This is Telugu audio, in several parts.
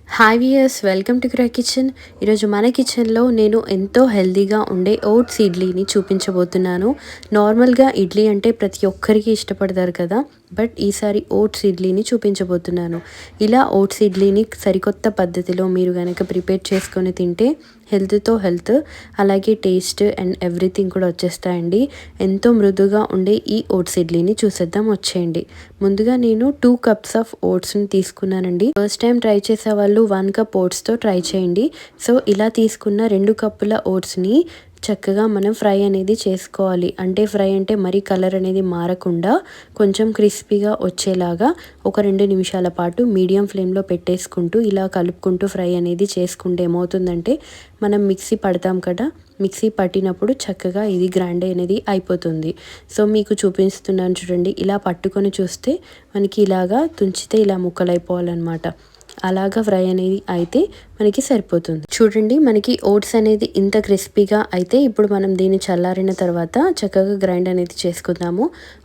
హాయ్ వియర్స్, వెల్కమ్ టు గ్రై కిచెన్. ఈరోజు మన కిచెన్లో నేను ఎంతో హెల్తీగా ఉండే ఓట్స్ ఇడ్లీని చూపించబోతున్నాను. నార్మల్గా ఇడ్లీ అంటే ప్రతి ఒక్కరికి ఇష్టపడతారు కదా, బట్ ఈసారి ఓట్స్ ఇడ్లీని చూపించబోతున్నాను. ఇలా ఓట్స్ ఇడ్లీని సరికొత్త పద్ధతిలో మీరు కనుక ప్రిపేర్ చేసుకొని తింటే హెల్త్తో హెల్త్, అలాగే టేస్ట్ అండ్ ఎవ్రీథింగ్ కూడా వచ్చేస్తాయండి. ఎంతో మృదుగా ఉండే ఈ ఓట్స్ ఇడ్లీని చూసేద్దాం, వచ్చేయండి. ముందుగా నేను 2 cups ఆఫ్ ఓట్స్ని తీసుకున్నానండి. ఫస్ట్ టైం ట్రై చేసే వాళ్ళు 1 cup ఓట్స్తో ట్రై చేయండి. సో ఇలా తీసుకున్న 2 కప్పుల ఓట్స్ని చక్కగా మనం ఫ్రై అనేది చేసుకోవాలి. అంటే ఫ్రై అంటే మరీ కలర్ అనేది మారకుండా కొంచెం క్రిస్పీగా వచ్చేలాగా ఒక 2 నిమిషాల పాటు మీడియం ఫ్లేమ్లో పెట్టేసుకుంటూ ఇలా కలుపుకుంటూ ఫ్రై అనేది చేసుకుంటే ఏమవుతుందంటే, మనం మిక్సీ పడతాం కదా, మిక్సీ పట్టినప్పుడు చక్కగా ఇది గ్రైండ్ అనేది అయిపోతుంది. సో మీకు చూపిస్తున్నాను చూడండి. ఇలా పట్టుకొని చూస్తే మనకి ఇలాగా తుంచితే ఇలా ముక్కలు అయిపోవాలన్నమాట. అలాగా ఫ్రై అనేది అయితే మనకి సరిపోతుంది. చూడండి, మనకి ఓట్స్ అనేది ఇంత క్రిస్పీగా అయితే ఇప్పుడు మనం దీన్ని చల్లారిన తర్వాత చక్కగా గ్రైండ్ అనేది చేసుకుందాము.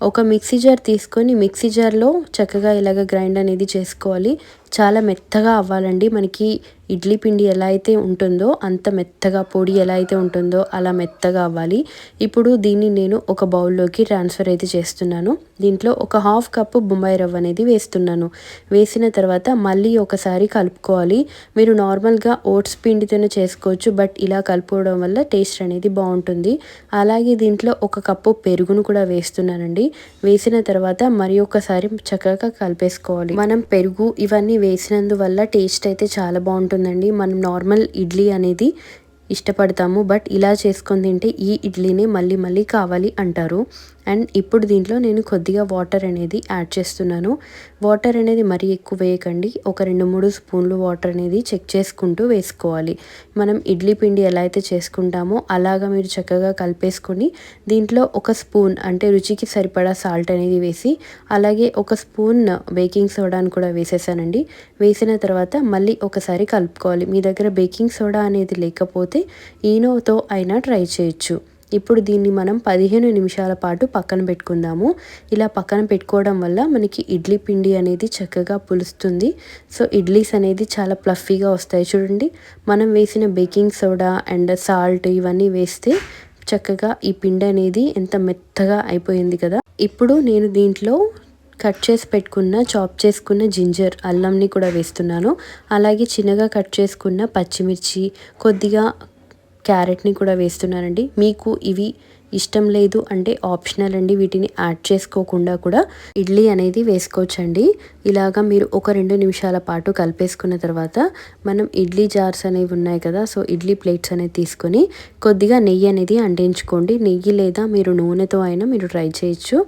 ఒక మిక్సీ జార్ తీసుకొని మిక్సీ జార్లో చక్కగా ఇలాగ గ్రైండ్ అనేది చేసుకోవాలి. చాలా మెత్తగా అవ్వాలండి. మనకి ఇడ్లీ పిండి ఎలా అయితే ఉంటుందో అంత మెత్తగా, పొడి ఎలా అయితే ఉంటుందో అలా మెత్తగా అవ్వాలి. ఇప్పుడు దీన్ని నేను ఒక బౌల్లోకి ట్రాన్స్ఫర్ అయితే చేస్తున్నాను. దీంట్లో ఒక 1/2 కప్పు బొంబాయి రవ్వ అనేది వేస్తున్నాను. వేసిన తర్వాత మళ్ళీ ఒకసారి కలుపుకోవాలి. మీరు నార్మల్గా ఓట్స్ పిండితోనే చేసుకోవచ్చు, బట్ ఇలా కలుపుకోవడం వల్ల టేస్ట్ అనేది బాగుంటుంది. అలాగే దీంట్లో 1 కప్పు పెరుగును కూడా వేస్తున్నానండి. వేసిన తర్వాత మరి ఒకసారి చక్కగా కలిపేసుకోవాలి. మనం పెరుగు ఇవన్నీ వేసినందువల్ల టేస్ట్ అయితే చాలా బాగుంటుందండి. మనం నార్మల్ ఇడ్లీ అనేది ఇష్టపడతాము, బట్ ఇలా చేసుకొని తింటే ఈ ఇడ్లీనే మళ్ళీ మళ్ళీ కావాలి అంటారు. అండ్ ఇప్పుడు దీంట్లో నేను కొద్దిగా వాటర్ అనేది యాడ్ చేస్తున్నాను. వాటర్ అనేది మరీ ఎక్కువ వేయకండి. ఒక 2-3 స్పూన్లు వాటర్ అనేది చెక్ చేసుకుంటూ వేసుకోవాలి. మనం ఇడ్లీ పిండి ఎలా అయితే చేసుకుంటామో అలాగా మీరు చక్కగా కలిపేసుకొని దీంట్లో 1 స్పూన్ అంటే రుచికి సరిపడా సాల్ట్ అనేది వేసి, అలాగే 1 స్పూన్ బేకింగ్ సోడాను కూడా వేసేసానండి. వేసిన తర్వాత మళ్ళీ ఒకసారి కలుపుకోవాలి. మీ దగ్గర బేకింగ్ సోడా అనేది లేకపోతే ఈనోతో అయినా ట్రై చేయొచ్చు. ఇప్పుడు దీన్ని మనం 15 నిమిషాల పాటు పక్కన పెట్టుకుందాము. ఇలా పక్కన పెట్టుకోవడం వల్ల మనకి ఇడ్లీ పిండి అనేది చక్కగా పులుస్తుంది. సో ఇడ్లీస్ అనేది చాలా ప్లఫీగా వస్తాయి. చూడండి, మనం వేసిన బేకింగ్ సోడా అండ్ సాల్ట్ ఇవన్నీ వేస్తే చక్కగా ఈ పిండి అనేది ఎంత మెత్తగా అయిపోయింది కదా. ఇప్పుడు నేను దీంట్లో కట్ చేసి పెట్టుకున్న, చాప్ చేసుకున్న జింజర్, అల్లంని కూడా వేస్తున్నాను. అలాగే చిన్నగా కట్ చేసుకున్న పచ్చిమిర్చి, కొద్దిగా క్యారెట్ని కూడా వేస్తున్నానండి. మీకు ఇవి ఇష్టం లేదు అంటే ఆప్షనల్ అండి, వీటిని యాడ్ చేసుకోకుండా కూడా ఇడ్లీ అనేది వేసుకోవచ్చండి. ఇలాగా మీరు ఒక 2 నిమిషాల పాటు కలిపేసుకున్న తర్వాత మనం ఇడ్లీ జార్స్ అనేవి ఉన్నాయి కదా, సో ఇడ్లీ ప్లేట్స్ అనేది తీసుకొని కొద్దిగా నెయ్యి అనేది అంటించుకోండి. నెయ్యి లేదా మీరు నూనెతో అయినా మీరు ట్రై చేయొచ్చు.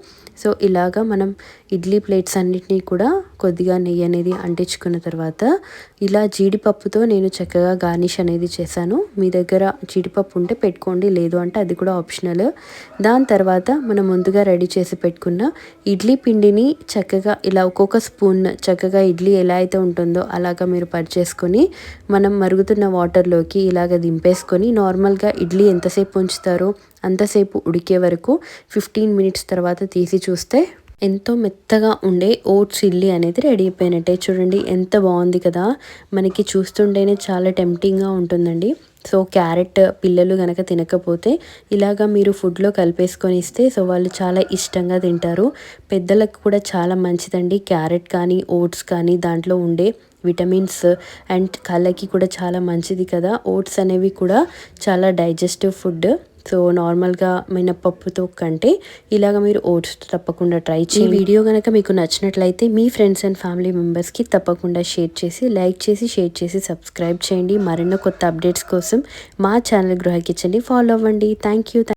సో ఇలాగా మనం ఇడ్లీ ప్లేట్స్ అన్నిటినీ కూడా కొద్దిగా నెయ్యి అనేది అంటించుకున్న తర్వాత ఇలా జీడిపప్పుతో నేను చక్కగా గార్నిష్ అనేది చేశాను. మీ దగ్గర జీడిపప్పు ఉంటే పెట్టుకోండి, లేదు అంటే అది కూడా ఆప్షనల్. దాని తర్వాత మనం ముందుగా రెడీ చేసి పెట్టుకున్న ఇడ్లీ పిండిని చక్కగా ఇలా ఒక్కొక్క స్పూన్ చక్కగా ఇడ్లీ ఎలా అయితే ఉంటుందో అలాగా మీరు పరిచేసుకొని మనం మరుగుతున్న వాటర్లోకి ఇలాగ దింపేసుకొని, నార్మల్గా ఇడ్లీ ఎంతసేపు ఉంచుతారో అంతసేపు ఉడికే వరకు 15 మినిట్స్ తర్వాత తీసి చూస్తే ఎంతో మెత్తగా ఉండే ఓట్స్ ఇడ్లీ అనేది రెడీ అయిపోయినట్టే. చూడండి ఎంత బాగుంది కదా, మనకి చూస్తుంటేనే చాలా టెంప్టింగ్గా ఉంటుందండి. సో క్యారెట్ పిల్లలు కనుక తినకపోతే ఇలాగా మీరు ఫుడ్లో కలిపేసుకొని ఇస్తే సో వాళ్ళు చాలా ఇష్టంగా తింటారు. పెద్దలకు కూడా చాలా మంచిదండి క్యారెట్ కానీ ఓట్స్ కానీ, దాంట్లో ఉండే విటమిన్స్ అండ్ కళ్ళకి కూడా చాలా మంచిది కదా. ఓట్స్ అనేవి కూడా చాలా డైజెస్టివ్ ఫుడ్. సో నార్మల్గా మినపప్పుతో కంటే ఇలాగ మీరు ఓట్స్ తప్పకుండా ట్రై చేయండి. ఈ వీడియో కనుక మీకు నచ్చినట్లయితే మీ ఫ్రెండ్స్ అండ్ ఫ్యామిలీ మెంబర్స్కి తప్పకుండా షేర్ చేసి, లైక్ చేసి, షేర్ చేసి సబ్స్క్రైబ్ చేయండి. మరెన్నో కొత్త అప్డేట్స్ కోసం మా ఛానల్ గృహ కిచెన్ని ఫాలో అవ్వండి. Thank you.